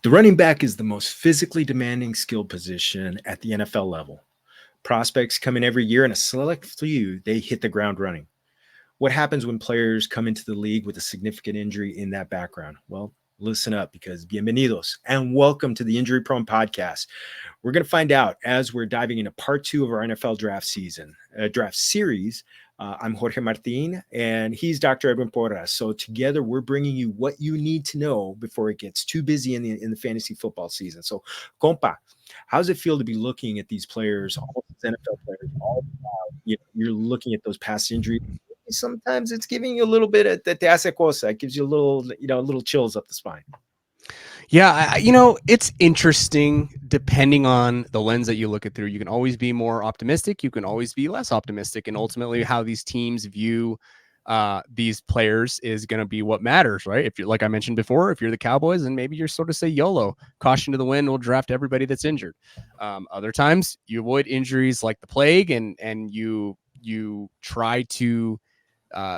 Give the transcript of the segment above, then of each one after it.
The running back is the most physically demanding skill position at the NFL level. Prospects come in every year, and a select few, they hit the ground running. What happens when players come into the league with a significant injury in that background? Well, listen up, because bienvenidos and welcome to the Injury Prone Podcast. We're going to find out as we're diving into part 2 of our NFL draft series. I'm Jorge Martin, and he's Dr. Edwin Porras. So together, we're bringing you what you need to know before it gets too busy in the fantasy football season. So, compa, how does it feel to be looking at these players, all these NFL players, all you're looking at those past injuries? Sometimes it's giving you a little bit of that hace cosa. It gives you a little chills up the spine. Yeah, it's interesting depending on the lens that you look at through. You can always be more optimistic. You can always be less optimistic. And ultimately, how these teams view these players is going to be what matters, right? If you're, like I mentioned before, if you're the Cowboys, and maybe you're sort of say YOLO, caution to the wind, we'll draft everybody that's injured. Other times, you avoid injuries like the plague, and you try to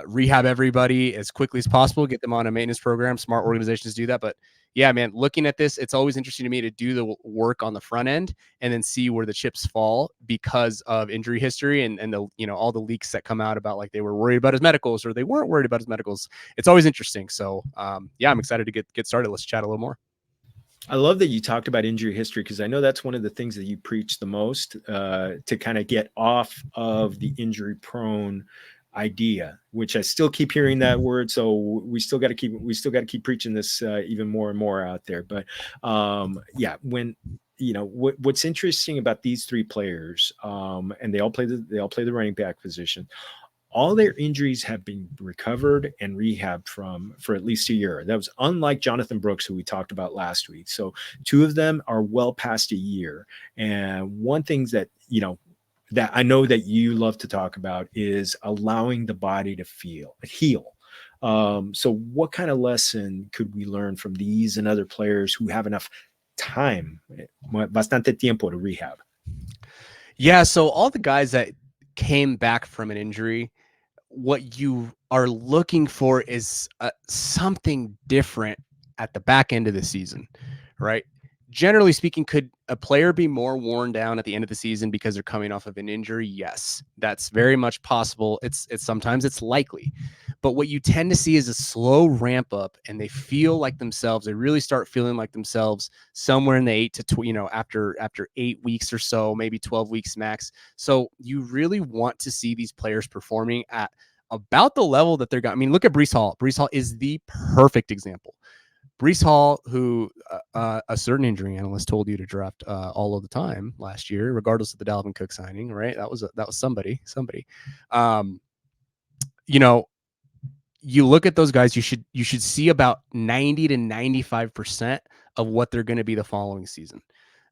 rehab everybody as quickly as possible, get them on a maintenance program. Smart organizations do that. But yeah, man, looking at this, it's always interesting to me to do the work on the front end and then see where the chips fall because of injury history and the, all the leaks that come out about like they were worried about his medicals or they weren't worried about his medicals. It's always interesting. So yeah, I'm excited to get started. Let's chat a little more. I love that you talked about injury history, because I know that's one of the things that you preach the most, to kind of get off of the injury prone idea, which I still keep hearing that word. So we still got to keep preaching this even more and more out there. But yeah, when what's interesting about these three players, and they all play the running back position. All their injuries have been recovered and rehabbed from for at least a year. That was unlike Jonathan Brooks, who we talked about last week. So two of them are well past a year. And one thing that that I know that you love to talk about is allowing the body to heal. So what kind of lesson could we learn from these and other players who have enough time, bastante tiempo, to rehab? Yeah, so all the guys that came back from an injury, what you are looking for is something different at the back end of the season, right? Generally speaking, could a player be more worn down at the end of the season because they're coming off of an injury? Yes, that's very much possible. It's sometimes it's likely, but what you tend to see is a slow ramp up, and they feel like themselves. They really start feeling like themselves somewhere in the 8 to after 8 weeks or so, maybe 12 weeks max. So you really want to see these players performing at about the level that they're got. I mean, look at Breece Hall. Breece Hall is the perfect example. Breece Hall, who a certain injury analyst told you to draft all of the time last year, regardless of the Dalvin Cook signing, right? That was somebody. You look at those guys, you should see about 90 to 95% of what they're going to be the following season.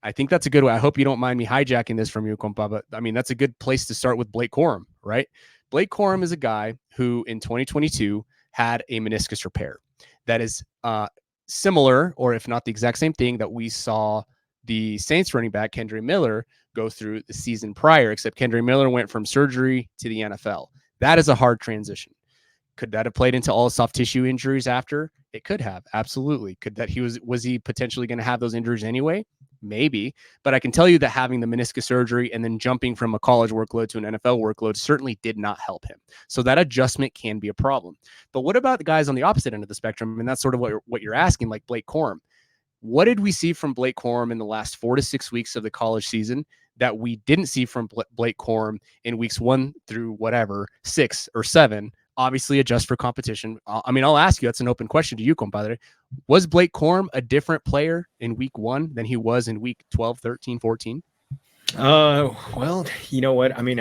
I think that's a good way. I hope you don't mind me hijacking this from you, compa, but I mean, that's a good place to start with Blake Corum, right? Blake Corum is a guy who in 2022 had a meniscus repair that is similar, or if not the exact same thing, that we saw the Saints running back Kendre Miller go through the season prior, except Kendre Miller went from surgery to the NFL. That is a hard transition. Could that have played into all soft tissue injuries after? It could have, absolutely. Could that was he potentially going to have those injuries anyway? Maybe, but I can tell you that having the meniscus surgery and then jumping from a college workload to an NFL workload certainly did not help him. So that adjustment can be a problem. But what about the guys on the opposite end of the spectrum? And that's sort of what you're asking, like Blake Corum. What did we see from Blake Corum in the last 4 to 6 weeks of the college season that we didn't see from Blake Corum in weeks 1 through 6 or 7? Obviously, adjust for competition. I mean, I'll ask you, that's an open question to you, compadre. Was Blake Corum a different player in week 1 than he was in week 12, 13, 14? Well, you know what? I mean,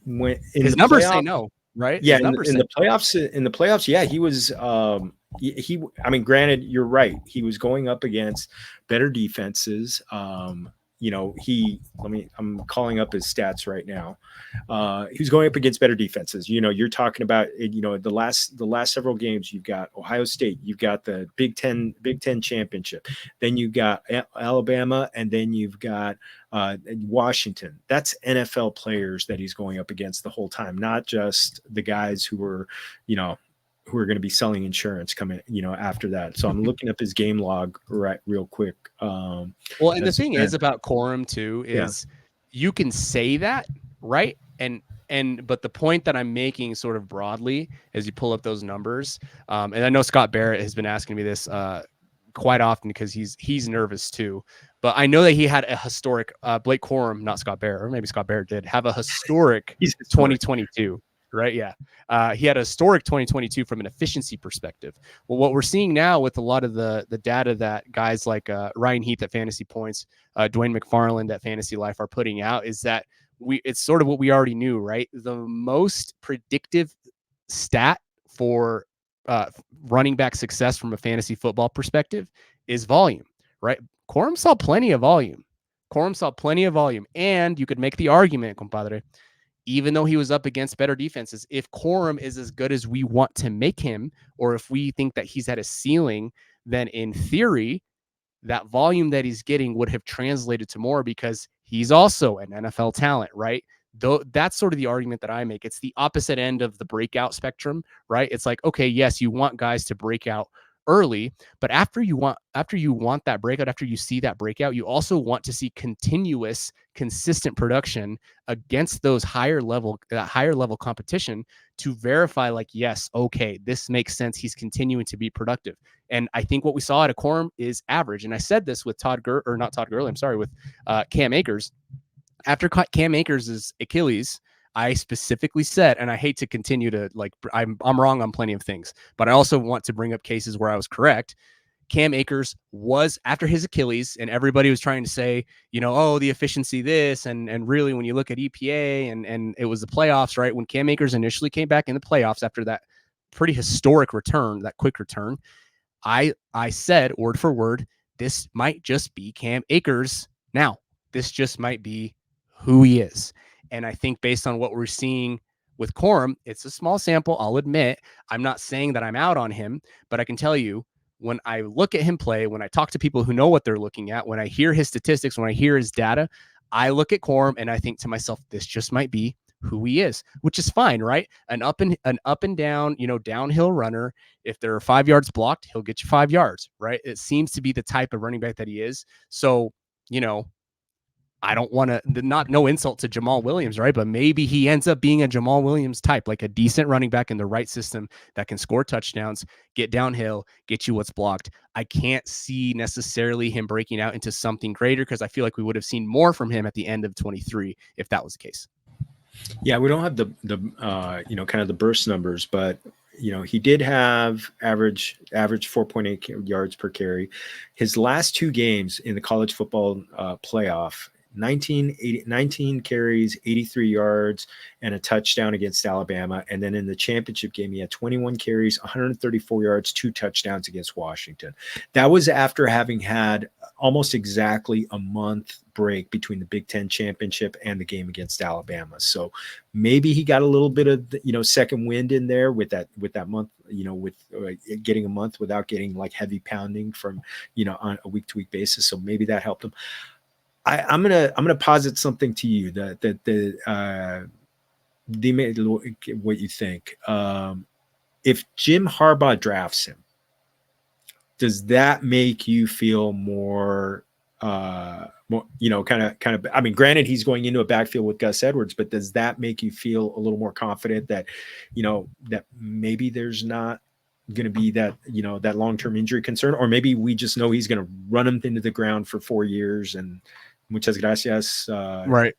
when in his the numbers playoff, say no, right? Yeah, his numbers in the playoffs, yeah, he was. I mean, granted, you're right. He was going up against better defenses. I'm calling up his stats right now. He was going up against better defenses. You're talking about, the last several games. You've got Ohio State, you've got the Big Ten championship, then you've got Alabama, and then you've got Washington. That's NFL players that he's going up against the whole time, not just the guys who were, who are going to be selling insurance coming, after that. So I'm looking up his game log real quick. Well, and the thing is about Corum too Yeah. is you can say that, right? But the point that I'm making sort of broadly as you pull up those numbers, and I know Scott Barrett has been asking me this quite often because he's nervous too. But I know that he had a historic Blake Corum, not Scott Barrett, or maybe Scott Barrett did have a historic He's historic. 2022. Right. Yeah. He had a historic 2022 from an efficiency perspective. Well, what we're seeing now with a lot of the data that guys like Ryan Heath at Fantasy Points, Dwayne McFarland at Fantasy Life are putting out is that it's sort of what we already knew, right? The most predictive stat for running back success from a fantasy football perspective is volume, right? Corum saw plenty of volume. And you could make the argument, compadre, even though he was up against better defenses, if Corum is as good as we want to make him, or if we think that he's at a ceiling, then in theory, that volume that he's getting would have translated to more because he's also an NFL talent, right? Though that's sort of the argument that I make. It's the opposite end of the breakout spectrum, right? It's like, okay, yes, you want guys to break out early, but after you want that breakout, after you see that breakout, you also want to see continuous, consistent production against those higher level competition to verify, like, yes, okay, this makes sense. He's continuing to be productive. And I think what we saw at a Corum is average. And I said this with with Cam Akers. After Cam Akers' Achilles, I specifically said, and I hate to continue to I'm wrong on plenty of things, but I also want to bring up cases where I was correct. Cam Akers was after his Achilles, and everybody was trying to say, oh, the efficiency this, and really when you look at EPA and it was the playoffs, right? When Cam Akers initially came back in the playoffs after that pretty historic return, that quick return, I said word for word, this might just be Cam Akers now. This just might be who he is. And I think based on what we're seeing with Corum, it's a small sample, I'll admit. I'm not saying that I'm out on him, but I can tell you when I look at him play, when I talk to people who know what they're looking at, when I hear his statistics, when I hear his data, I look at Corum and I think to myself, this just might be who he is, which is fine, right? An up and down, downhill runner. If there are 5 yards blocked, he'll get you 5 yards, right? It seems to be the type of running back that he is. So, I don't want to, no insult to Jamal Williams, right? But maybe he ends up being a Jamal Williams type, like a decent running back in the right system that can score touchdowns, get downhill, get you what's blocked. I can't see necessarily him breaking out into something greater because I feel like we would have seen more from him at the end of 23 if that was the case. Yeah, we don't have the kind of the burst numbers, but he did have average 4.8 yards per carry. His last 2 games in the college football playoff, 19 carries, 83 yards, and a touchdown against Alabama. And then in the championship game, he had 21 carries, 134 yards, 2 touchdowns against Washington. That was after having had almost exactly a month break between the Big Ten championship and the game against Alabama. So maybe he got a little bit of, second wind in there with that month, with getting a month without getting like heavy pounding from, on a week-to-week basis. So maybe that helped him. I'm gonna posit something to you that what you think. If Jim Harbaugh drafts him, does that make you feel more, kind of? I mean, granted, he's going into a backfield with Gus Edwards, but does that make you feel a little more confident that, that maybe there's not going to be that, that long-term injury concern, or maybe we just know he's going to run him into the ground for 4 years and muchas gracias. Right.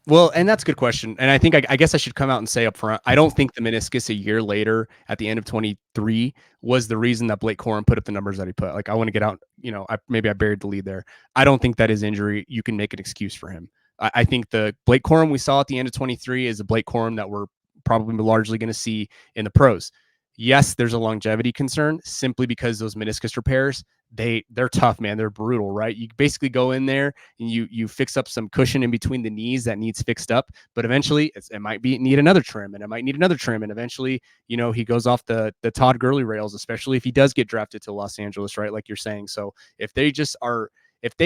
Well, and that's a good question. And I think I guess I should come out and say up front, I don't think the meniscus a year later at the end of 23 was the reason that Blake Corum put up the numbers that he put. Like, I want to get out, maybe I buried the lead there. I don't think that his injury, you can make an excuse for him. I think the Blake Corum we saw at the end of 23 is a Blake Corum that we're probably largely going to see in the pros. Yes, there's a longevity concern simply because those meniscus repairs, they're tough, man. They're brutal, right? You basically go in there and you fix up some cushion in between the knees that needs fixed up, but eventually it might need another trim, and it might need another trim, and eventually, he goes off the Todd Gurley rails, especially if he does get drafted to Los Angeles, right? Like you're saying. So if they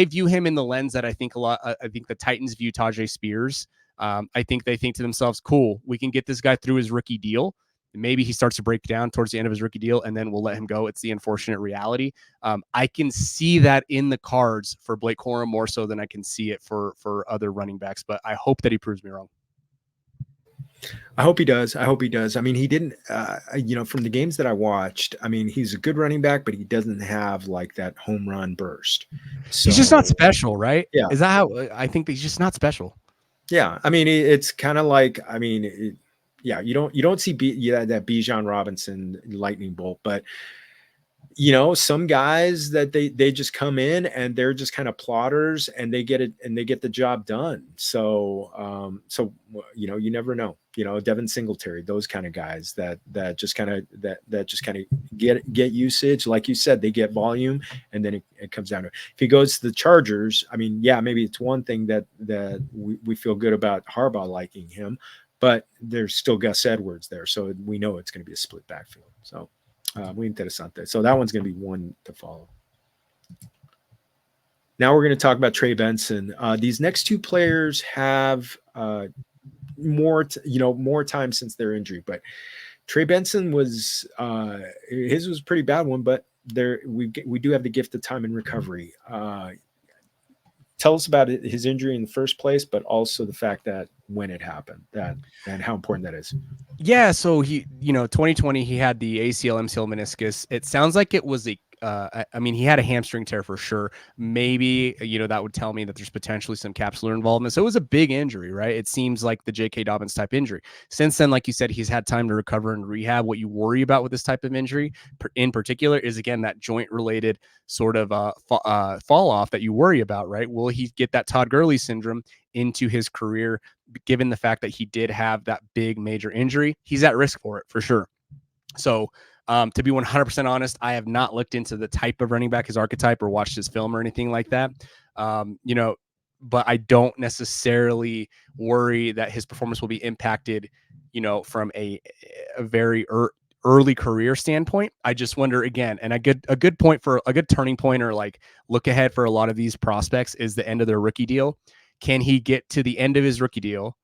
view him in the lens that I think the Titans view Tajay Spears, I think they think to themselves, cool, we can get this guy through his rookie deal. Maybe he starts to break down towards the end of his rookie deal, and then we'll let him go. It's the unfortunate reality. I can see that in the cards for Blake Corum more so than I can see it for other running backs, but I hope that he proves me wrong. I hope he does. I hope he does. I mean, he didn't, from the games that I watched, I mean, he's a good running back, but he doesn't have like that home run burst. So, he's just not special, right? Yeah. Is that how I think that he's just not special? Yeah. I mean, it's kind of like, I mean, you don't see that Bijan Robinson lightning bolt, but some guys that they just come in and they're just kind of plotters and they get it and they get the job done. So you never know. Devin Singletary, those kind of guys that just kind of get usage. Like you said, they get volume, and then it comes down to it. If he goes to the Chargers, I mean, yeah, maybe it's one thing that we feel good about Harbaugh liking him, but there's still Gus Edwards there, so we know it's going to be a split backfield. So. Muy interesante. So that one's going to be one to follow. Now we're going to talk about Trey Benson. These next two players have more time since their injury, but Trey Benson was his was a pretty bad one, but we do have the gift of time and recovery. Tell us about his injury in the first place, but also the fact that when it happened, and how important that is. Yeah, so he, 2020, he had the ACL, MCL, meniscus. It sounds like it was I mean, he had a hamstring tear for sure. Maybe, that would tell me that there's potentially some capsular involvement. So it was a big injury, right? It seems like the J.K. Dobbins type injury. Since then, like you said, he's had time to recover and rehab. What you worry about with this type of injury in particular is, again, that joint related sort of fall off that you worry about, right? Will he get that Todd Gurley syndrome into his career, given the fact that he did have that big major injury? He's at risk for it for sure. So to be 100% honest, I have not looked into the type of running back, his archetype, or watched his film or anything like that. But I don't necessarily worry that his performance will be impacted, from a very early career standpoint. I just wonder, again, and a good point for a good turning point, or like look ahead for a lot of these prospects, is the end of their rookie deal. Can he get to the end of his rookie deal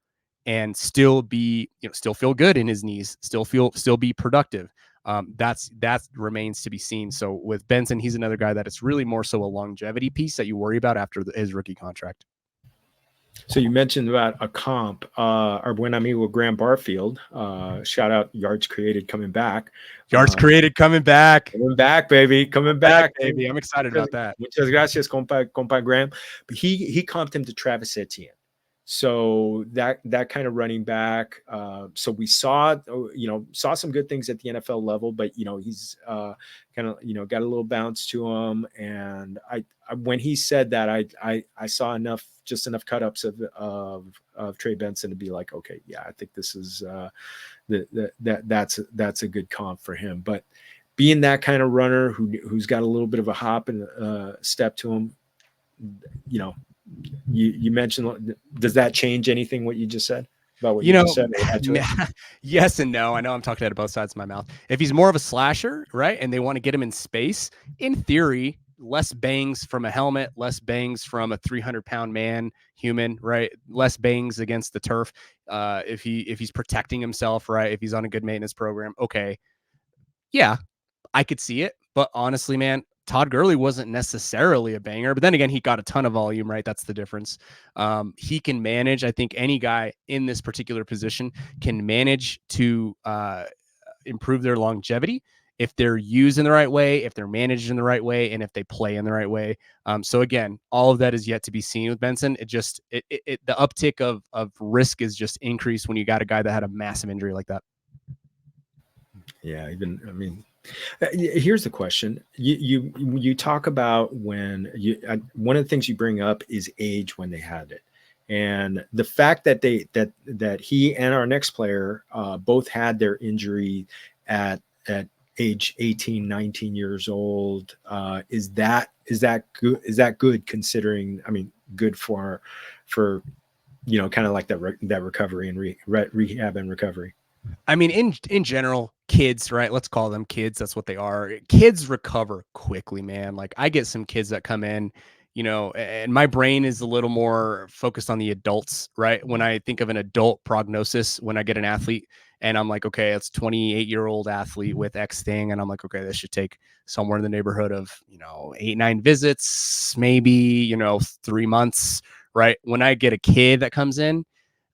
and still be, still feel good in his knees, still be productive? That remains to be seen. So with Benson, he's another guy that it's really more so a longevity piece that you worry about after his rookie contract. So you mentioned about a comp, our buen amigo Graham Barfield, shout out Yards Created coming back. Coming back, baby, coming back, baby. I'm excited about that. Muchas gracias, compa Graham. But he comped him to Travis Etienne. So that kind of running back. So we saw some good things at the NFL level, but he's kind of got a little bounce to him. And I when he said that, I saw just enough cut ups of Trey Benson to be like, okay, yeah, I think this is that's a good comp for him. But being that kind of runner who's got a little bit of a hop and step to him, you mentioned, does that change anything what you just said about what you just said? Yes and no. I know I'm talking out of both sides of my mouth. If he's more of a slasher, right, and they want to get him in space, in theory, less bangs from a helmet, less bangs from a 300-pound human, right? Less bangs against the turf. If he's protecting himself, right? If he's on a good maintenance program, okay, yeah, I could see it. But honestly, man, Todd Gurley wasn't necessarily a banger, but then again, he got a ton of volume, right? That's the difference. He can manage. I think any guy in this particular position can manage to improve their longevity if they're used in the right way, if they're managed in the right way, and if they play in the right way. So again, all of that is yet to be seen with Benson. The uptick of risk is just increased when you got a guy that had a massive injury like that. Yeah, here's the question. You talk about when one of the things you bring up is age when they had it, and the fact that that he and our next player both had their injury at age 18, 19 years old. Is that good? Is that good considering? I mean, good for kind of like that recovery and rehab and recovery. I mean, in general, kids, right? Let's call them kids. That's what they are. Kids recover quickly, man. Like I get some kids that come in, and my brain is a little more focused on the adults, right? When I think of an adult prognosis, when I get an athlete, And I'm like, okay, it's 28-year-old athlete with X thing. And I'm like, okay, this should take somewhere in the neighborhood of, 8-9 visits, maybe, 3 months, right? When I get a kid that comes in,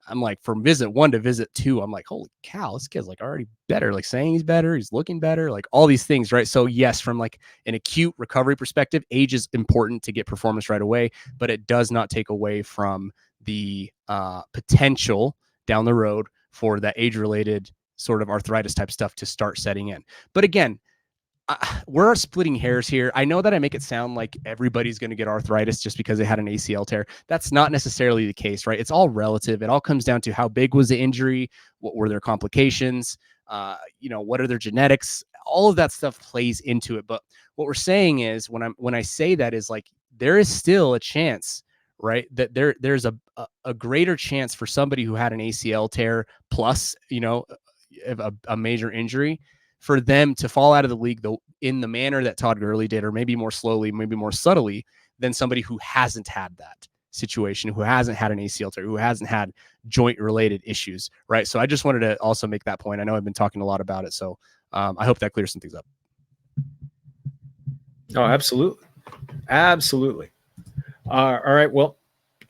I'm like, from visit 1 to visit 2, I'm like, holy cow, this kid's like already better, like saying he's better, he's looking better, like all these things, right? So yes, from like an acute recovery perspective, age is important to get performance right away, but it does not take away from the potential down the road for that age-related sort of arthritis type stuff to start setting in. But again, we're splitting hairs here. I know that I make it sound like everybody's going to get arthritis just because they had an ACL tear. That's not necessarily the case, right? It's all relative. It all comes down to how big was the injury, what were their complications, what are their genetics. All of that stuff plays into it. But what we're saying is, when I say that, is like there is still a chance, right, that there's a greater chance for somebody who had an ACL tear plus a major injury, for them to fall out of the league in the manner that Todd Gurley did, or maybe more slowly, maybe more subtly, than somebody who hasn't had that situation, who hasn't had an ACL tear, who hasn't had joint related issues, right? So I just wanted to also make that point. I know I've been talking a lot about it, so I hope that clears some things up. Oh, absolutely. Absolutely. All right. Well,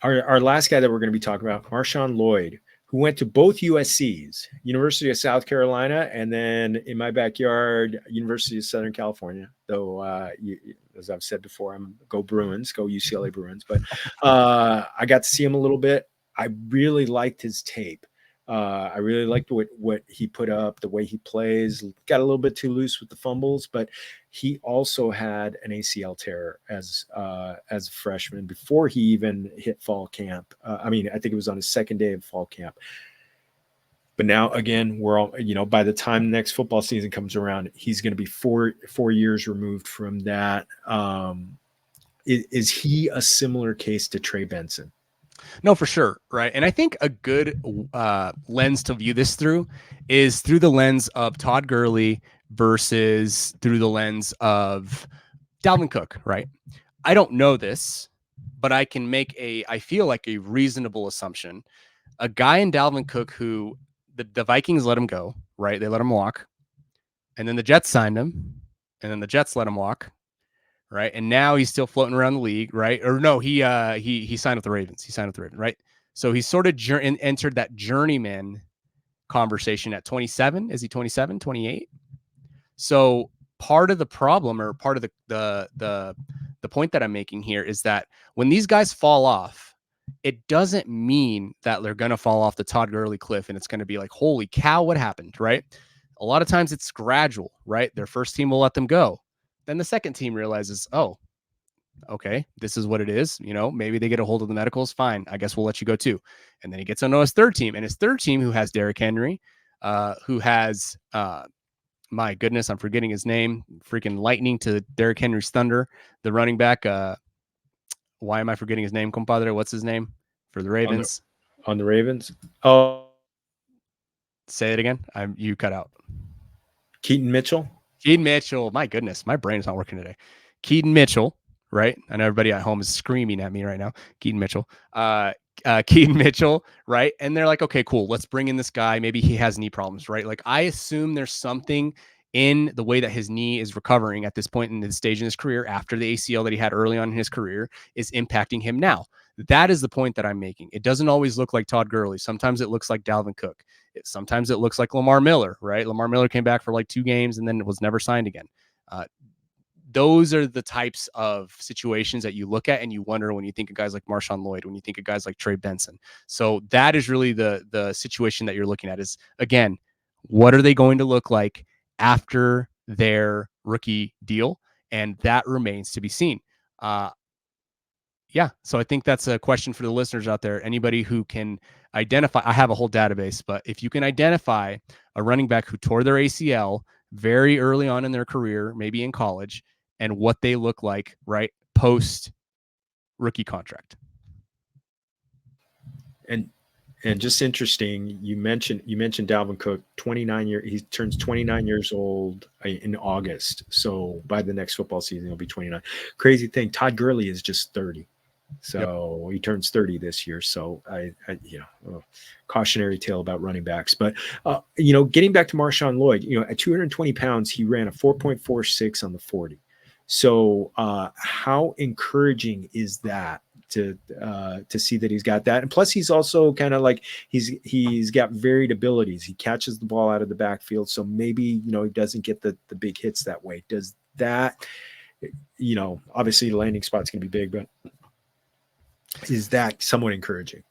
our last guy that we're going to be talking about, Marshawn Lloyd, who went to both USCs, University of South Carolina, and then in my backyard, University of Southern California. Though, as I've said before, I'm go Bruins, go UCLA Bruins. But I got to see him a little bit. I really liked his tape. I really liked what he put up, the way he plays. Got a little bit too loose with the fumbles, but he also had an ACL tear as a freshman before he even hit fall camp. I think it was on his second day of fall camp. But now, again, we're all, by the time the next football season comes around, he's going to be four years removed from that. Is he a similar case to Trey Benson? No, for sure. Right. And I think a good lens to view this through is through the lens of Todd Gurley versus through the lens of Dalvin Cook. Right. I don't know this, but I can make I feel like a reasonable assumption. A guy in Dalvin Cook who the Vikings let him go, right? They let him walk. And then the Jets signed him. And then the Jets let him walk. Right. And now he's still floating around the league, right? Or no, he signed with the Ravens. He signed with the Ravens, right? So he sort of entered that journeyman conversation at 27. Is he 27, 28? So part of the problem, or part of the point that I'm making here, is that when these guys fall off, it doesn't mean that they're going to fall off the Todd Gurley cliff and it's going to be like, holy cow, what happened, right? A lot of times it's gradual, right? Their first team will let them go. Then the second team realizes, oh, okay, this is what it is. Maybe they get a hold of the medicals. Fine. I guess we'll let you go too. And then he gets to know his third team, and his third team, who has Derrick Henry, who has, my goodness, I'm forgetting his name, freaking lightning to Derrick Henry's thunder, the running back. Why am I forgetting his name, compadre? What's his name for the Ravens? On the Ravens? Oh, say it again. You cut out. Keaton Mitchell. Keaton Mitchell. My goodness, my brain is not working today. Keaton Mitchell, right? I know everybody at home is screaming at me right now. Keaton Mitchell. Keaton Mitchell, right? And they're like, okay, cool. Let's bring in this guy. Maybe he has knee problems, right? Like, I assume there's something in the way that his knee is recovering at this point in the stage in his career, after the ACL that he had early on in his career, is impacting him now. That is the point that I'm making. It doesn't always look like Todd Gurley. Sometimes it looks like Dalvin Cook. Sometimes it looks like Lamar Miller, right? Lamar Miller came back for like 2 games and then was never signed again. Those are the types of situations that you look at and you wonder when you think of guys like Marshawn Lloyd, when you think of guys like Trey Benson. So that is really the situation that you're looking at is, again, what are they going to look like after their rookie deal? And that remains to be seen. Yeah. So I think that's a question for the listeners out there. Anybody who can identify, I have a whole database, but if you can identify a running back who tore their ACL very early on in their career, maybe in college, and what they look like, right, post rookie contract. And just interesting, you mentioned Dalvin Cook, 29 years. He turns 29 years old in August. So by the next football season, he'll be 29. Crazy thing, Todd Gurley is just 30. So he turns 30 this year. So cautionary tale about running backs. But, getting back to Marshawn Lloyd, at 220 pounds, he ran a 4.46 on the 40. So how encouraging is that to see that he's got that? And plus he's also kind of like, he's got varied abilities. He catches the ball out of the backfield. So maybe, he doesn't get the big hits that way. Does that, obviously the landing spot's going to be big, but is that somewhat encouraging?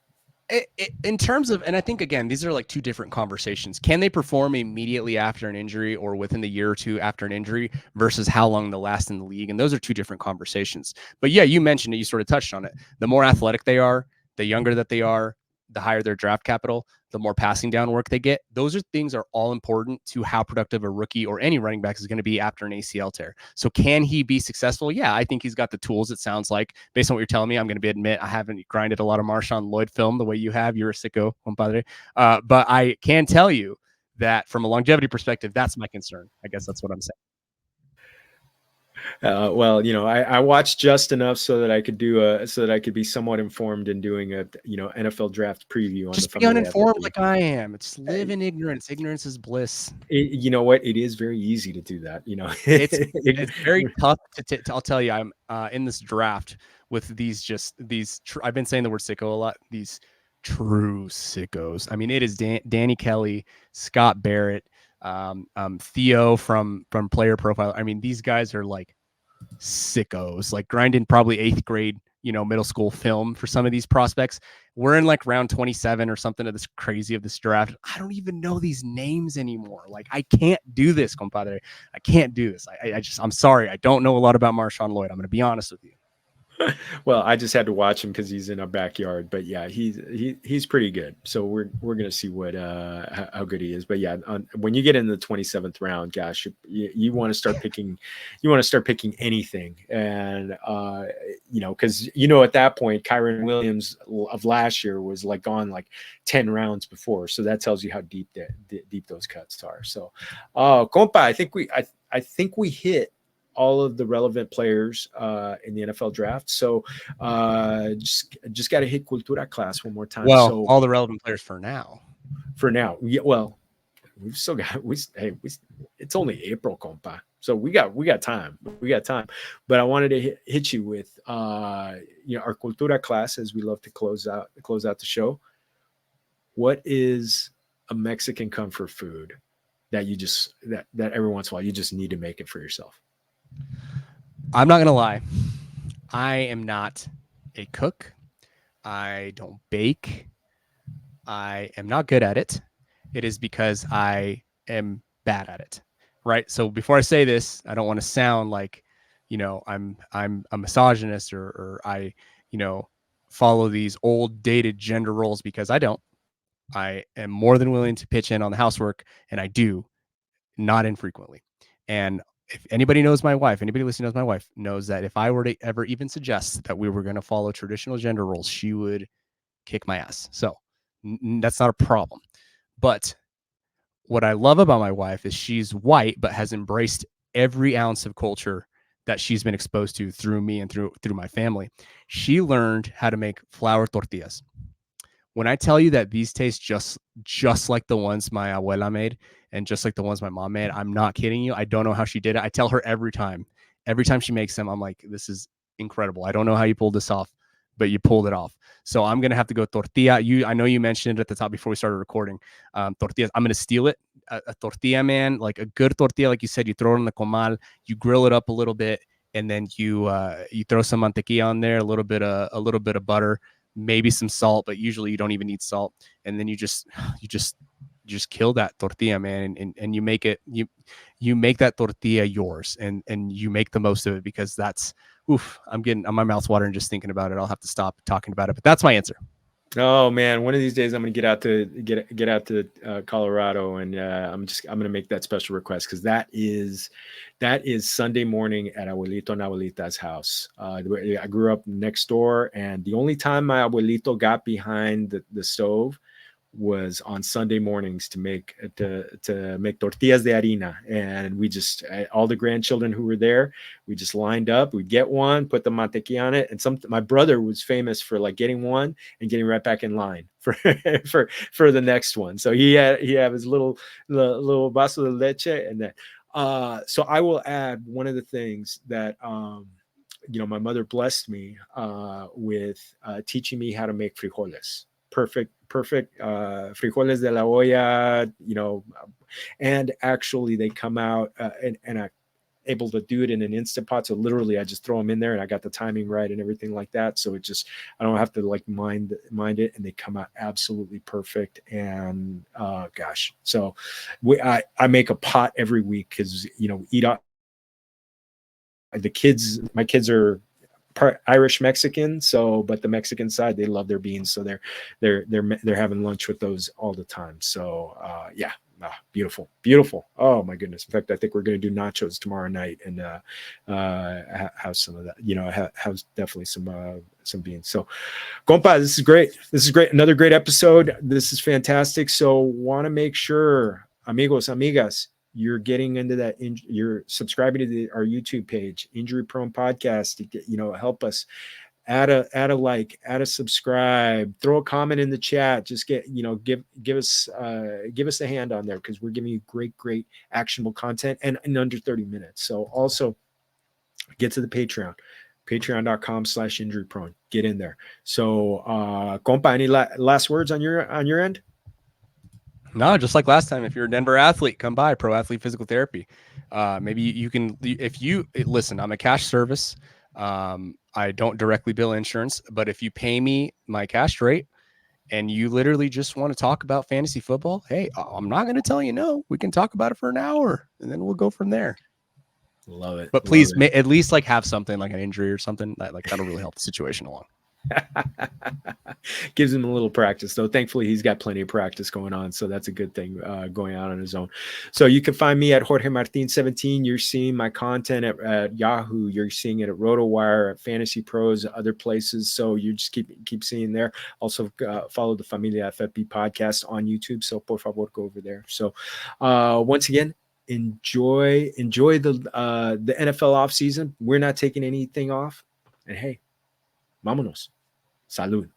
In terms of, and I think again, these are like two different conversations. Can they perform immediately after an injury or within the year or two after an injury versus how long they'll last in the league? And those are two different conversations. But yeah, you mentioned it, you sort of touched on it. The more athletic they are, the younger that they are, the higher their draft capital, the more passing down work they get. Those things are all important to how productive a rookie or any running back is going to be after an ACL tear. So can he be successful? Yeah, I think he's got the tools. It sounds like, based on what you're telling me. I'm going to admit I haven't grinded a lot of Marshawn Lloyd film the way you have. You're a sicko, compadre. But I can tell you that from a longevity perspective, that's my concern. I guess that's what I'm saying. I watched just enough so that I could be somewhat informed in doing a NFL draft preview on just the be uninformed like I am. It's live in ignorance. Ignorance is bliss. You know what? It is very easy to do that. It's very tough to I'll tell you. I'm in this draft with I've been saying the word sicko a lot. These true sickos. I mean, it is Danny Kelly, Scott Barrett, Theo from Player Profile. I mean, these guys are like sickos, like grinding probably 8th grade, middle school film for some of these prospects. We're in like round 27 or something of this crazy of this draft. I don't even know these names anymore. Like, I can't do this, compadre. I can't do this. I'm sorry. I don't know a lot about Marshawn Lloyd. I'm going to be honest with you. Well, I just had to watch him because he's in our backyard. But yeah, he's pretty good. So we're gonna see what how good he is. But yeah, when you get in the 27th round, gosh, you want to start picking, anything, and because at that point, Kyron Williams of last year was like gone like 10 rounds before. So that tells you how deep those cuts are. So, compa, I think we hit all of the relevant players in the NFL draft. So just got to hit cultura class one more time. Well, so all the relevant players for now. Yeah, well, we've still got it's only April, compa. So we got time. But I wanted to hit you with our cultura class, as we love to close out the show. What is a Mexican comfort food that you just that every once in a while you just need to make it for yourself? I'm not going to lie. I am not a cook. I don't bake. I am not good at it. It is because I am bad at it. Right. So before I say this, I don't want to sound like, I'm a misogynist or I, follow these old dated gender roles, because I don't. I am more than willing to pitch in on the housework, and I do, not infrequently. And if anybody knows my wife, anybody listening knows my wife, knows that if I were to ever even suggest that we were going to follow traditional gender roles, she would kick my ass. So that's not a problem. But what I love about my wife is she's white, but has embraced every ounce of culture that she's been exposed to through me and through my family. She learned how to make flour tortillas. When I tell you that these taste just like the ones my abuela made and just like the ones my mom made, I'm not kidding you. I don't know how she did it. I tell her every time she makes them, I'm like, this is incredible. I don't know how you pulled this off, but you pulled it off. So I'm going to have to go tortilla. I know you mentioned it at the top before we started recording. Tortillas. I'm going to steal it. A tortilla, man, like a good tortilla. Like you said, you throw it in the comal, you grill it up a little bit, and then you throw some mantequilla on there, a little bit of butter, maybe some salt, but usually you don't even need salt. And then you just kill that tortilla, man. And you make it, you make that tortilla yours, and you make the most of it, because that's, my mouth's watering just thinking about it. I'll have to stop talking about it, but that's my answer. Oh man, one of these days I'm going to get out to Colorado, and I'm going to make that special request, because that is Sunday morning at Abuelito and Abuelita's house. I grew up next door, and the only time my abuelito got behind the stove was on Sunday mornings to make tortillas de harina, and we just all the grandchildren who were there, we just lined up. We'd get one, put the mantequilla on it, and my brother was famous for like getting one and getting right back in line for for the next one. So he had his little vaso de leche, and that. So I will add one of the things that my mother blessed me with teaching me how to make frijoles. Perfect frijoles de la olla, and actually they come out and I able to do it in an Instant Pot. So literally I just throw them in there and I got the timing right and everything like that. So it just, I don't have to like mind it, and they come out absolutely perfect. And gosh, so I make a pot every week because, eat up my kids are part Irish Mexican, but the Mexican side, they love their beans, so they're having lunch with those all the time. So beautiful. Oh my goodness. In fact, I think we're going to do nachos tomorrow night and have some of that. Have definitely some beans. So, compa, this is great. Another great episode. This is fantastic. So, want to make sure, amigos, amigas, you're getting into that. You're subscribing to our YouTube page, Injury Prone Podcast, to get, help us. Add a like, add a subscribe, throw a comment in the chat. Just give us a hand on there, because we're giving you great actionable content and in under 30 minutes. So also get to the patreon.com/injuryprone. Get in there. So compa, any last words on your end? No, just like last time, if you're a Denver athlete, come by Pro Athlete Physical Therapy. Maybe you can, if you listen, I'm a cash service. I don't directly bill insurance, but if you pay me my cash rate and you literally just want to talk about fantasy football, hey, I'm not going to tell you no. We can talk about it for an hour and then we'll go from there. Love it. But please, at least like have something like an injury or something that'll really help the situation along. Gives him a little practice, though. Thankfully, he's got plenty of practice going on, so that's a good thing going on his own. So you can find me at Jorge Martin 17. You're seeing my content at Yahoo. You're seeing it at RotoWire, at Fantasy Pros, other places. So you just keep seeing there. Also follow the Familia FFB podcast on YouTube. So por favor, go over there. So once again, enjoy the NFL offseason. We're not taking anything off, and hey, vámonos. Salud.